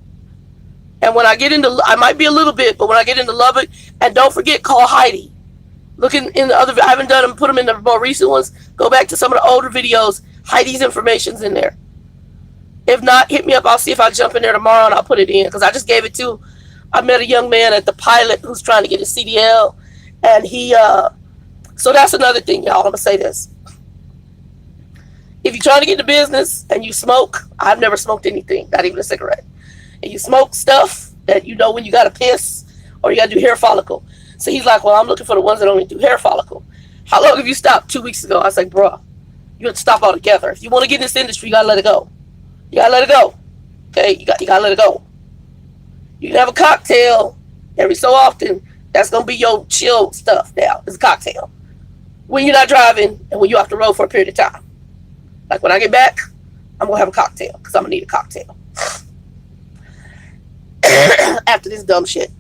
And when I get into, I might be a little bit, but when I get into Lubbock, and don't forget, call Heidi. Look in the other, I haven't done them, put them in the more recent ones. Go back to some of the older videos. Heidi's information's in there. If not, hit me up. I'll see if I jump in there tomorrow and I'll put it in, because I just gave it to, I met a young man at the pilot who's trying to get his CDL, and he, so that's another thing, y'all. I'm going to say this. If you're trying to get into business and you smoke, I've never smoked anything, not even a cigarette. And you smoke stuff that you know when you got to piss or you got to do hair follicle. So he's like, well, I'm looking for the ones that only do hair follicle. How long have you stopped? 2 weeks ago. I was like, bro, you have to stop altogether. If you want to get in this industry, you got to let it go. You got to let it go. Okay? You got to let it go. You can have a cocktail every so often. That's going to be your chill stuff now. It's a cocktail. When you're not driving and when you're off the road for a period of time. Like when I get back, I'm going to have a cocktail because I'm going to need a cocktail. After this dumb shit.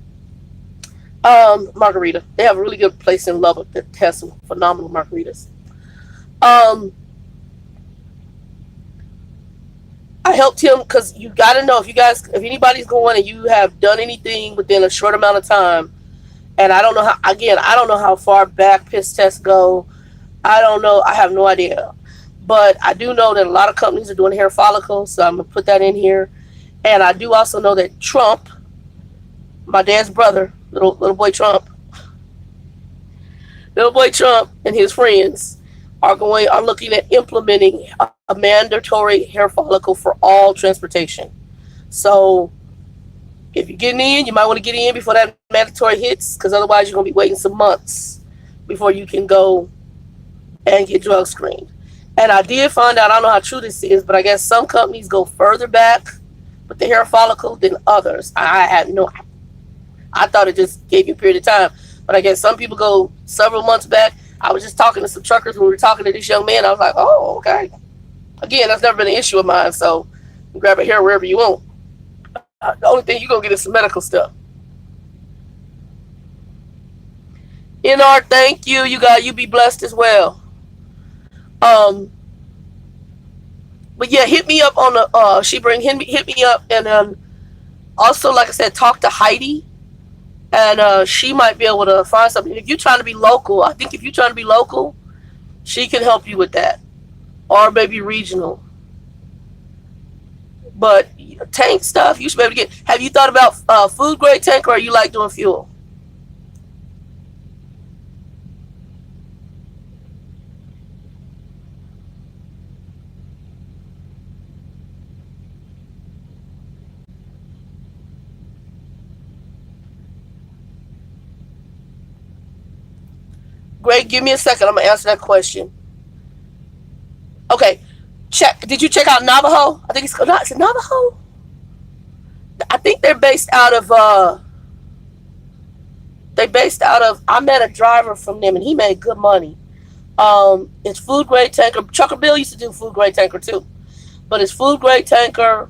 Margarita. They have a really good place in Lubbock that has some phenomenal margaritas. I helped him because you got to know if anybody's going and you have done anything within a short amount of time, and I don't know how far back piss tests go. I don't know. I have no idea. But I do know that a lot of companies are doing hair follicles, so I'm going to put that in here. And I do also know that Trump, my dad's brother, little boy Trump and his friends are looking at implementing a mandatory hair follicle for all transportation. So if you're getting in, you might want to get in before that mandatory hits, because otherwise you're going to be waiting some months before you can go and get drug screened. And I did find out, I don't know how true this is, but I guess some companies go further back with the hair follicle than others. I thought it just gave you a period of time, but I guess some people go several months back. I was just talking to some truckers when we were talking to this young man. I was like, oh, okay. Again, that's never been an issue of mine, so you can grab a hair wherever you want. The only thing you're going to get is some medical stuff. NR, thank you. You be blessed as well. But yeah, hit me up on the hit me up, and also, like I said, talk to Heidi, and she might be able to find something. If you're trying to be local, I think if you're trying to be local, she can help you with that, or maybe regional. But tank stuff, you should be able to get. Have you thought about food grade tank, or you like doing fuel? Greg, give me a second. I'm gonna answer that question. Okay, did you check out Navajo? I think it's called. Is it Navajo? I think they're based out of. I met a driver from them, and he made good money. It's food grade tanker. Trucker Bill used to do food grade tanker too, but it's food grade tanker.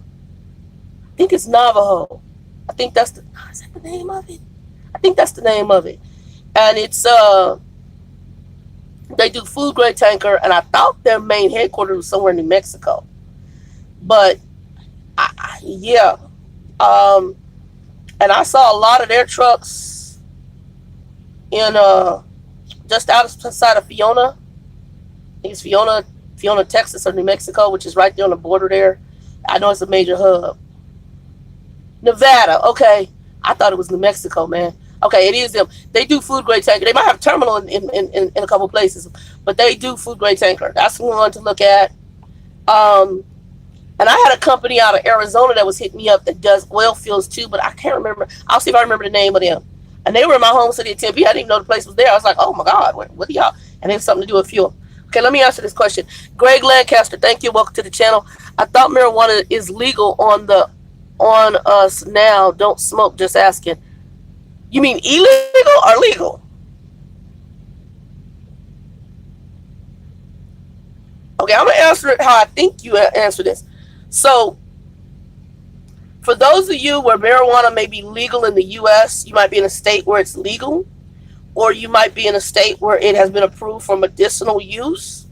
I think it's Navajo. I think that's is that the name of it? I think that's the name of it, and it's They do food grade tanker, and I thought their main headquarters was somewhere in New Mexico. But yeah, and I saw a lot of their trucks in just outside of Fiona. I think it's Fiona, Texas, or New Mexico, which is right there on the border there. I know it's a major hub. Nevada, okay. I thought it was New Mexico, man. Okay, it is them. They do food grade tanker. They might have a terminal in a couple places, but they do food grade tanker. That's one to look at. And I had a company out of Arizona that was hitting me up that does oil fields too, but I can't remember. I'll see if I remember the name of them. And they were in my home city of Tempe. I didn't even know the place was there. I was like, oh my God, what are y'all? And it was something to do with fuel. Okay, let me answer this question. Greg Lancaster, thank you. Welcome to the channel. I thought marijuana is legal on us now. Don't smoke, just asking. You mean illegal or legal? Okay, I'm going to answer it how I think you answer this. So, for those of you where marijuana may be legal in the U.S., you might be in a state where it's legal, or you might be in a state where it has been approved for medicinal use.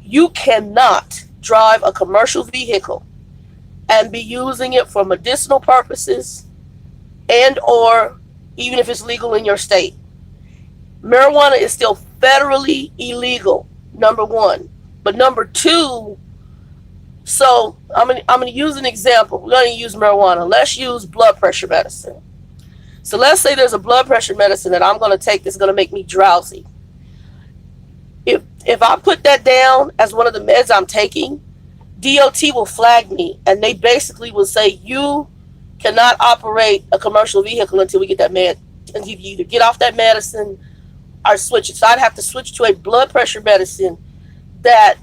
You cannot drive a commercial vehicle and be using it for medicinal purposes and or even if it's legal in your state. Marijuana is still federally illegal, number one. But number two, so I'm gonna use an example. We're gonna use marijuana. Let's use blood pressure medicine. So let's say there's a blood pressure medicine that I'm gonna take that's gonna make me drowsy. If I put that down as one of the meds I'm taking, DOT will flag me, and they basically will say you cannot operate a commercial vehicle until we get that med, and you either get off that medicine or switch it. So I'd have to switch to a blood pressure medicine that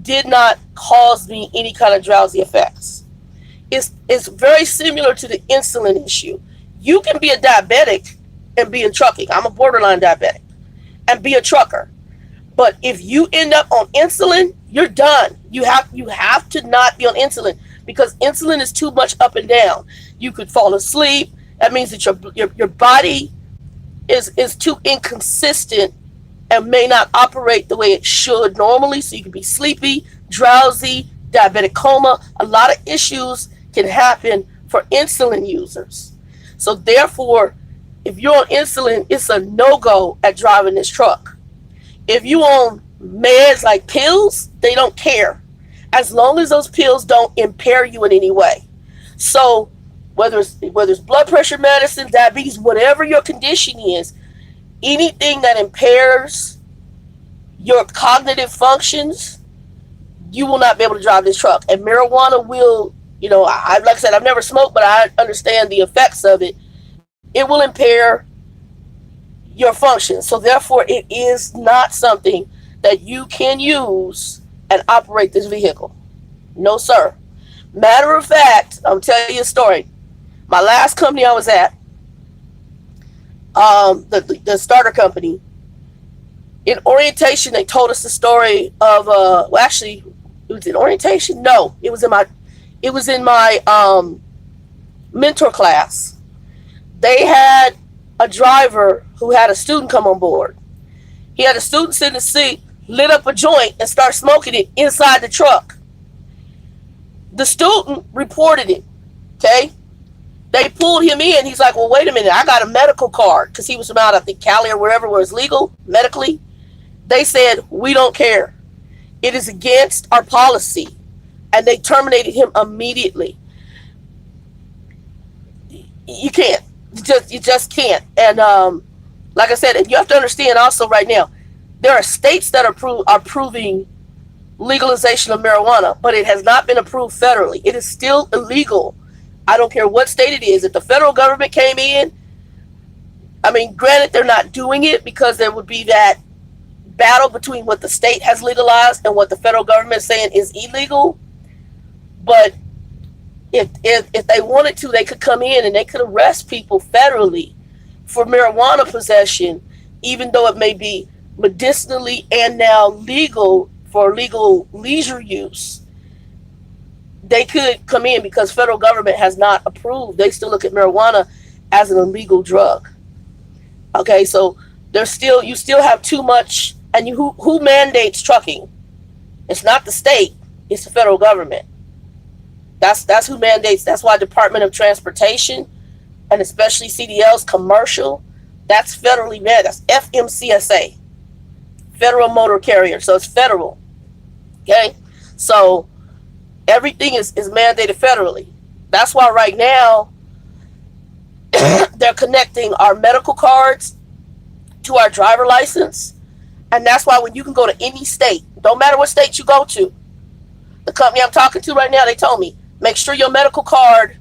did not cause me any kind of drowsy effects. It's very similar to the insulin issue. You can be a diabetic and be in trucking. I'm a borderline diabetic and be a trucker. But if you end up on insulin, you're done. You have to not be on insulin because insulin is too much up and down. You could fall asleep. That means that your body is too inconsistent and may not operate the way it should normally. So you can be sleepy, drowsy, diabetic coma. A lot of issues can happen for insulin users. So therefore, if you're on insulin, it's a no-go at driving this truck. If you on meds like pills, they don't care. As long as those pills don't impair you in any way. So whether it's blood pressure medicine, diabetes, whatever your condition is, anything that impairs your cognitive functions, you will not be able to drive this truck. And marijuana will, like I said, I've never smoked, but I understand the effects of it. It will impair your function. So therefore, it is not something that you can use and operate this vehicle. No, sir. Matter of fact, I'm telling you a story. My last company I was at, the starter company, in orientation, they told us the story of, it was in orientation? No, it was in my mentor class. They had a driver who had a student come on board. He had a student sit in the seat, lit up a joint, and start smoking it inside the truck. The student reported it, okay? They pulled him in. He's like, well, wait a minute. I got a medical card because he was from out, I think, Cali or wherever where it's legal medically. They said, we don't care. It is against our policy. And they terminated him immediately. You can't. You just can't. And like I said, and you have to understand also right now, there are states that are approving legalization of marijuana, but it has not been approved federally. It is still illegal. I don't care what state it is. If the federal government came in, I mean, granted, they're not doing it because there would be that battle between what the state has legalized and what the federal government is saying is illegal. But if they wanted to, they could come in and they could arrest people federally for marijuana possession, even though it may be medicinally and now legal for legal leisure use. They could come in because federal government has not approved. They still look at marijuana as an illegal drug. Okay, so you still have too much. And who mandates trucking? It's not the state. It's the federal government. That's who mandates. That's why Department of Transportation and especially CDL's commercial, That's federally mandated. That's FMCSA, Federal Motor Carrier. So it's federal. Okay? So everything is mandated federally. That's why right now they're connecting our medical cards to our driver license. And that's why when you can go to any state, don't matter what state you go to, the company I'm talking to right now, they told me, make sure your medical card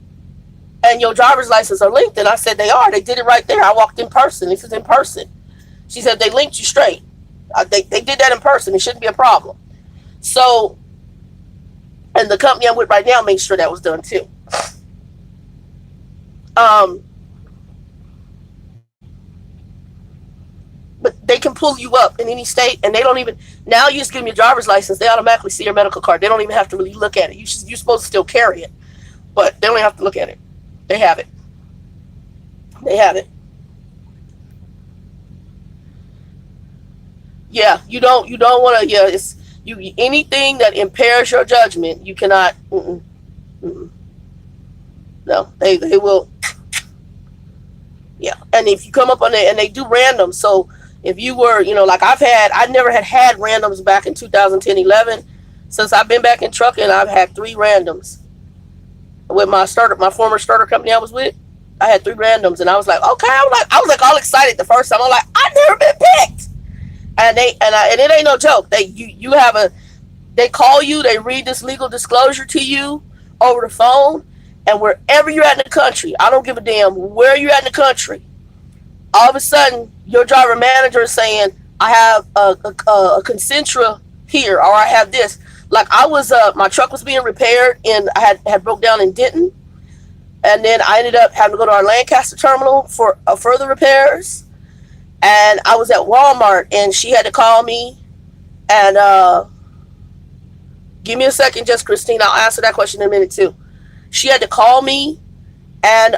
and your driver's license are linked. And I said they are. They did it right there. I walked in person. This is in person. She said they linked you straight. They did that in person. It shouldn't be a problem. So, and the company I'm with right now made sure that was done too. But they can pull you up in any state, and they don't even, now you just give them your driver's license, they automatically see your medical card. They don't even have to really look at it. You're supposed to still carry it, but they don't even have to look at it. They have it. They have it. Yeah, you don't want to, yeah, it's, anything that impairs your judgment, you cannot, no, they will, yeah. And if you come up on it, and they do random, so if you were, like I never had randoms back in 2010, 11. Since I've been back in trucking, I've had 3 randoms. With my former starter company I was with, I had 3 randoms, and I was like, okay, I was like all excited the first time. I'm like, I've never been picked, and it ain't no joke. They call you, they read this legal disclosure to you over the phone, and wherever you're at in the country, I don't give a damn where you're at in the country, all of a sudden your driver manager is saying, I have a Concentra here, or I have this. Like I was, my truck was being repaired, and I had broke down in Denton, and then I ended up having to go to our Lancaster terminal for further repairs. And I was at Walmart, and she had to call me, and give me a second, just Christine. I'll answer that question in a minute too. She had to call me and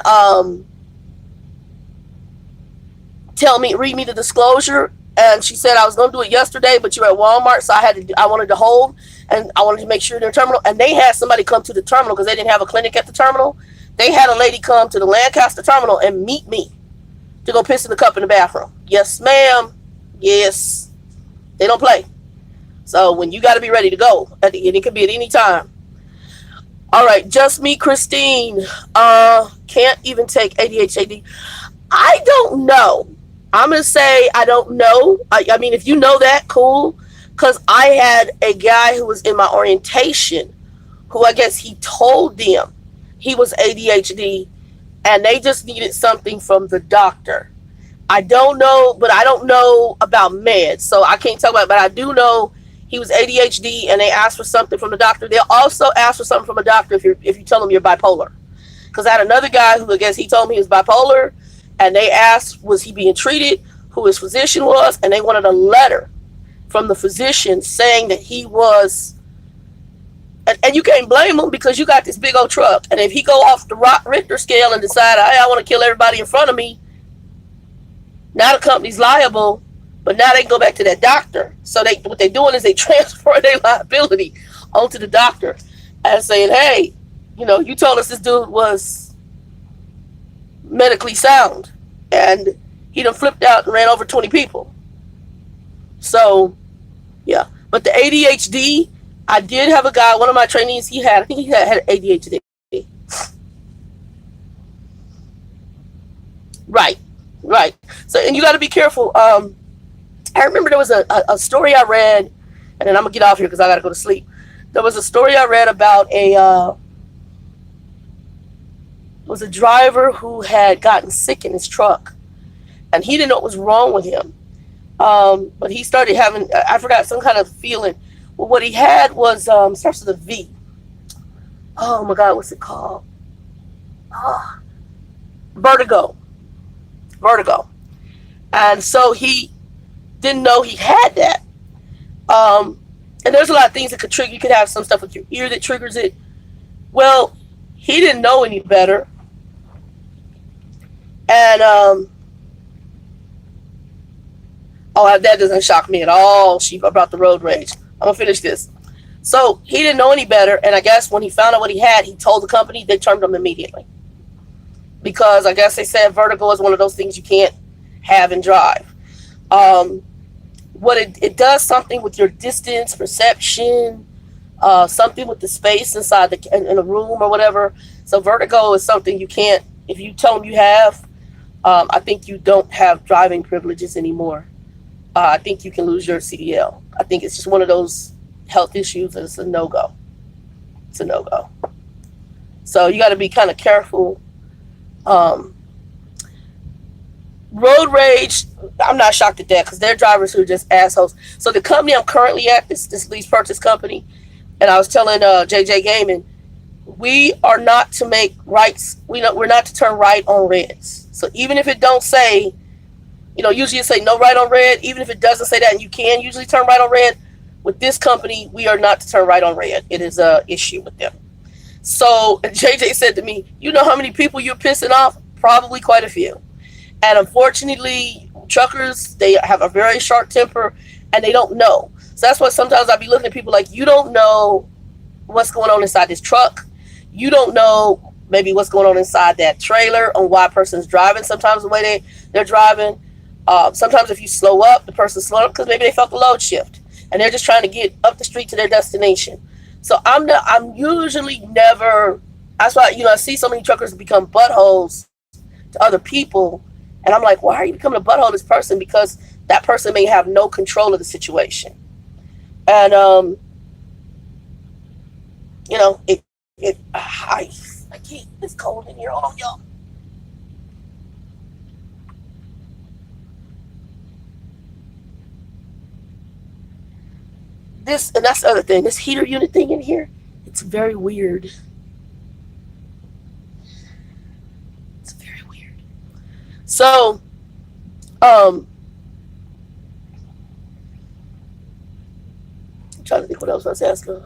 read me the disclosure. And she said I was going to do it yesterday, but you're at Walmart, so I wanted to hold, and I wanted to make sure they're in the terminal. And they had somebody come to the terminal because they didn't have a clinic at the terminal. They had a lady come to the Lancaster terminal and meet me to go piss in the cup in the bathroom. Yes, ma'am. Yes. They don't play. So when you got to be ready to go, and it could be at any time. All right, just me, Christine. Can't even take ADHD. I don't know. I'm going to say I don't know. I mean, if you know that, cool. Because I had a guy who was in my orientation who I guess he told them he was ADHD, and they just needed something from the doctor. I don't know, but I don't know about meds, so I can't talk about it, but I do know he was ADHD, and they asked for something from the doctor. They'll also ask for something from a doctor if you tell them you're bipolar. Because I had another guy who I guess he told me he was bipolar, and they asked, was he being treated, who his physician was, and they wanted a letter from the physician saying that he was, and you can't blame him because you got this big old truck, and if he go off the Richter scale and decide, hey, I want to kill everybody in front of me, now the company's liable, but now they can go back to that doctor. So what they're doing is they transfer their liability onto the doctor and saying, hey, you told us this dude was medically sound, and he done flipped out and ran over 20 people. So, yeah. But the ADHD, I did have a guy, one of my trainees, I think he had ADHD. Right. So, and you got to be careful. I remember there was a story I read, and then I'm going to get off here because I got to go to sleep. There was a story I read about a driver who had gotten sick in his truck, and he didn't know what was wrong with him. But he started having, I forgot, some kind of feeling. Well, what he had was, starts with a V. Oh my God, what's it called? Vertigo. And so he didn't know he had that. And there's a lot of things that could trigger. You could have some stuff with your ear that triggers it. Well, he didn't know any better. And, that doesn't shock me at all, about the road rage. I'm going to finish this. So he didn't know any better. And I guess when he found out what he had, he told the company. They termed him immediately. Because I guess they said vertigo is one of those things you can't have and drive. Um, what it does something with your distance perception, something with the space inside in a room or whatever. So vertigo is something you can't. If you tell them you have, I think you don't have driving privileges anymore. I think you can lose your CDL. I think it's just one of those health issues, and it's a no go. It's a no go. So you got to be kind of careful. Um, Road rage, I'm not shocked at that because they're drivers who are just assholes. So the company I'm currently at, this lease purchase company, and I was telling JJ Gaming, we are not to make rights. We're not to turn right on reds. So even if it don't say, usually you say no right on red. Even if it doesn't say that, and you can usually turn right on red, with this company, we are not to turn right on red. It is a issue with them. So JJ said to me, "You know how many people you're pissing off? Probably quite a few." And unfortunately, truckers, they have a very short temper and they don't know. So that's why sometimes I'll be looking at people like, you don't know what's going on inside this truck. You don't know maybe what's going on inside that trailer, on why a person's driving sometimes the way they're driving. Sometimes if you slow up, the person's slowing up because maybe they felt the load shift and they're just trying to get up the street to their destination. So I'm usually never, that's why, I see so many truckers become buttholes to other people. And I'm like, why are you becoming a butthole to this person? Because that person may have no control of the situation. And, I can't, it's cold in here. Hold on, y'all. And that's the other thing, this heater unit thing in here, it's very weird. It's very weird. So, I'm trying to think what else I was asking.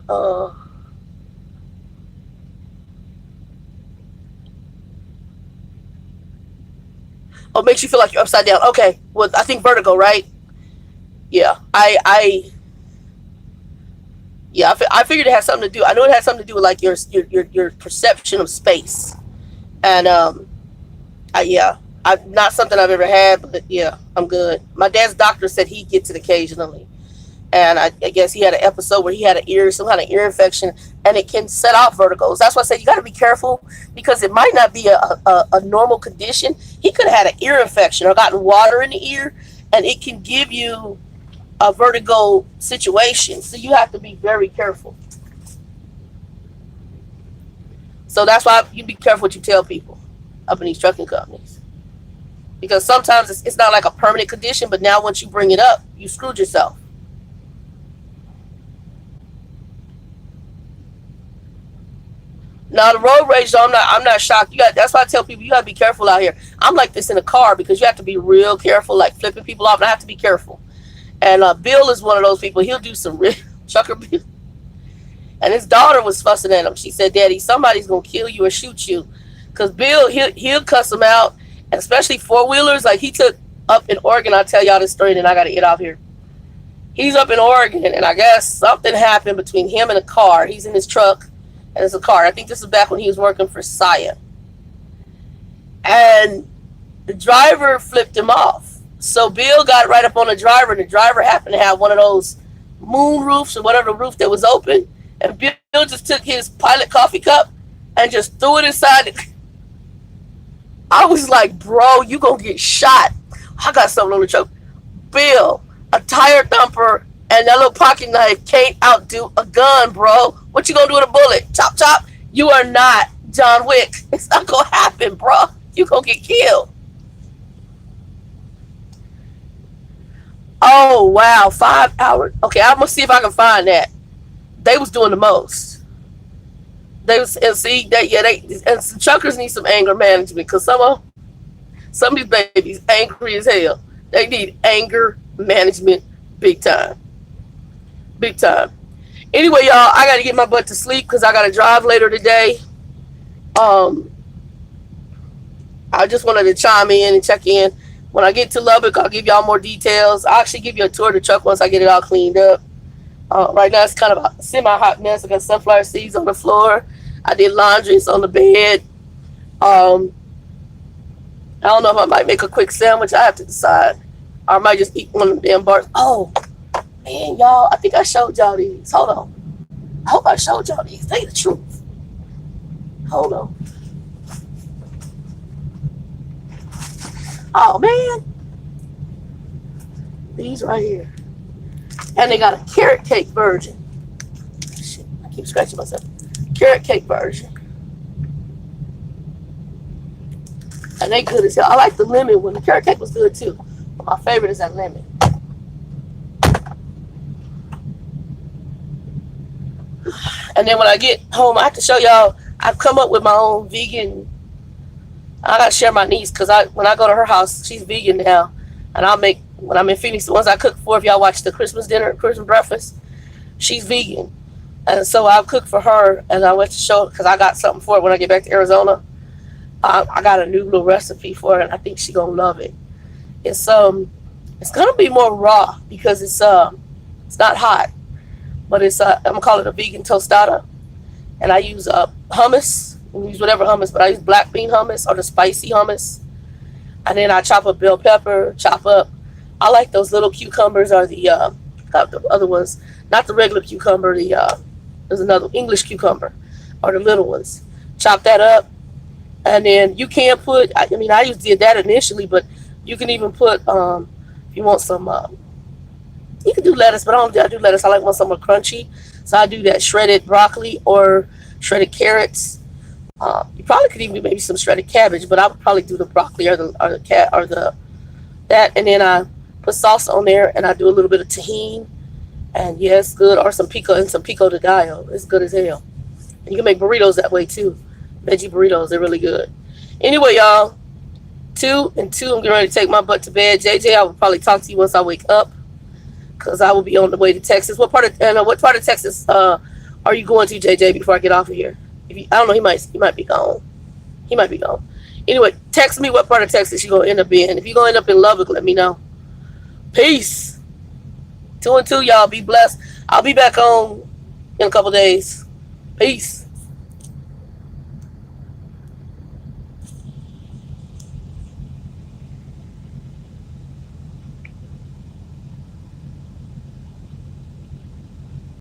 Makes you feel like you're upside down. Okay, well, I think vertigo, right? Yeah, I figured it had something to do. I know it had something to do with like your perception of space, and I'm not something I've ever had, but yeah, I'm good. My dad's doctor said he gets it occasionally, and I guess he had an episode where he had some kind of ear infection, and it can set off vertigos. That's why I said you got to be careful because it might not be a normal condition. He could have had an ear infection or gotten water in the ear, and it can give you a vertigo situation. So you have to be very careful. So that's why you be careful what you tell people up in these trucking companies. Because sometimes it's not like a permanent condition, but now once you bring it up, you screwed yourself. Now the road rage, though, I'm not shocked. That's why I tell people you gotta be careful out here. I'm like this in a car because you have to be real careful, like flipping people off, and I have to be careful. And Bill is one of those people. He'll do some real trucker. And his daughter was fussing at him. She said, "Daddy, somebody's gonna kill you or shoot you," because Bill he'll cuss him out, and especially four wheelers. Like he took up in Oregon. I'll tell y'all this story, and then I gotta get off here. He's up in Oregon, and I guess something happened between him and a car. He's in his truck, and it's a car. I think this is back when he was working for Saya, and the driver flipped him off. So Bill got right up on the driver, and the driver happened to have one of those moon roofs or whatever roof that was open. And Bill just took his pilot coffee cup and just threw it inside it. I was like, bro, you gonna get shot. I got something on the truck. Bill, a tire thumper and that little pocket knife can't outdo a gun, bro. What you gonna do with a bullet? Chop, chop. You are not John Wick. It's not gonna happen, bro. You gonna get killed. Oh wow, 5 hours. Okay, I'm gonna see if I can find that. They was doing the most. They was and see that and some truckers need some anger management because some of these babies angry as hell. They need anger management big time. Big time. Anyway, y'all, I gotta get my butt to sleep because I gotta drive later today. I just wanted to chime in and check in. When I get to Lubbock, I'll give y'all more details. I'll actually give you a tour of the truck once I get it all cleaned up. Right now, it's kind of a semi-hot mess. I got sunflower seeds on the floor. I did laundry. It's on the bed. And I don't know if I might make a quick sandwich. I have to decide. Or I might just eat one of the damn bars. Oh, man, y'all. I think I showed y'all these. Hold on. I hope I showed y'all these. Tell you the truth. Hold on. Oh, man. These right here. And they got a carrot cake version. Shit, I keep scratching myself. Carrot cake version. And they good as hell. I like the lemon one. The carrot cake was good too. But my favorite is that lemon. And then when I get home, I have to show y'all, I've come up with my own vegan. I gotta share my niece because when I go to her house, she's vegan now. And I'll make, when I'm in Phoenix, the ones I cook for, if y'all watch the Christmas dinner, Christmas breakfast, she's vegan. And so I'll cook for her, and I went to show, because I got something for it when I get back to Arizona. I got a new little recipe for it, and I think she's gonna love it. It's gonna be more raw because it's not hot, but I'm gonna call it a vegan tostada, and I use hummus. I use whatever hummus, but I use black bean hummus or the spicy hummus, and then I chop up bell pepper, chop up. I like those little cucumbers or the other ones, not the regular cucumber. There's another English cucumber, or the little ones. Chop that up. And then you can put, I just did that initially, but you can even put, if you want some, you can do lettuce, but I don't do lettuce. I like want something crunchy. So I do that shredded broccoli or shredded carrots. You probably could even do maybe some shredded cabbage, but I would probably do the broccoli or that. And then I put sauce on there, and I do a little bit of tahini. And yeah, it's good. Or some pico de gallo. It's good as hell. And you can make burritos that way too. Veggie burritos, they're really good. Anyway, y'all, 2 and 2, I'm getting ready to take my butt to bed. JJ, I will probably talk to you once I wake up, because I will be on the way to Texas. What part of Texas are you going to, JJ, before I get off of here? I don't know, he might be gone. He might be gone. Anyway, text me what part of Texas you're going to end up in. If you're going to end up in Lubbock, let me know. Peace. 2 and 2, y'all. Be blessed. I'll be back on in a couple days. Peace.